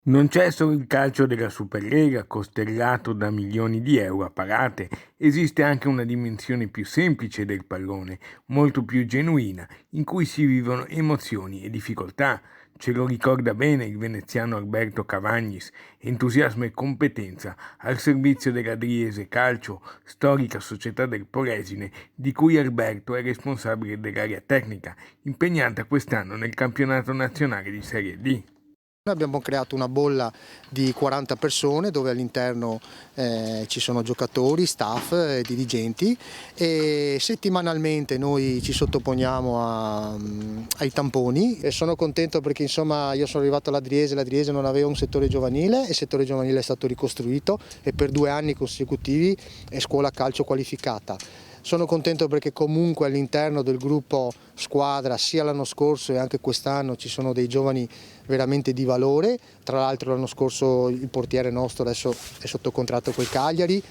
Non c'è solo il calcio della Superlega, costellato da milioni di euro a parate, esiste anche una dimensione più semplice del pallone, molto più genuina, in cui si vivono emozioni e difficoltà. Ce lo ricorda bene il veneziano Alberto Cavagnis, entusiasmo e competenza al servizio della Driese Calcio, storica società del Polesine, di cui Alberto è responsabile dell'area tecnica, impegnata quest'anno nel campionato nazionale di Serie D. Noi abbiamo creato una bolla di 40 persone dove all'interno ci sono giocatori, staff e dirigenti, e settimanalmente noi ci sottoponiamo ai tamponi e sono contento perché insomma io sono arrivato alla Driese, la Driese non aveva un settore giovanile, il settore giovanile è stato ricostruito e per 2 anni consecutivi è scuola calcio qualificata. Sono contento perché comunque all'interno del gruppo squadra, sia l'anno scorso e anche quest'anno, ci sono dei giovani veramente di valore. Tra l'altro l'anno scorso il portiere nostro adesso è sotto contratto col Cagliari,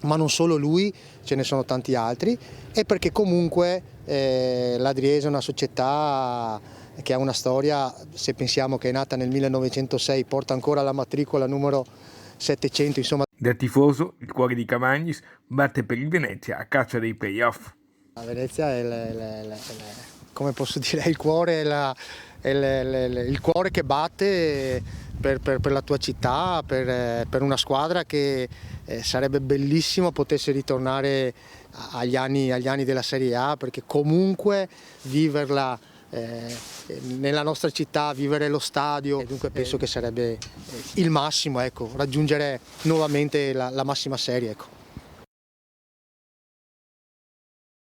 ma non solo lui, ce ne sono tanti altri, e perché comunque l'Adriese è una società che ha una storia, se pensiamo che è nata nel 1906, porta ancora la matricola numero 700, insomma. Da tifoso, il cuore di Cavagnis batte per il Venezia a caccia dei playoff. La Venezia è, come posso dire, il cuore, il cuore che batte per la tua città, per una squadra che sarebbe bellissimo potesse ritornare agli anni della Serie A, perché comunque viverla nella nostra città, vivere lo stadio, dunque penso che sarebbe il massimo, ecco, raggiungere nuovamente la massima serie, ecco.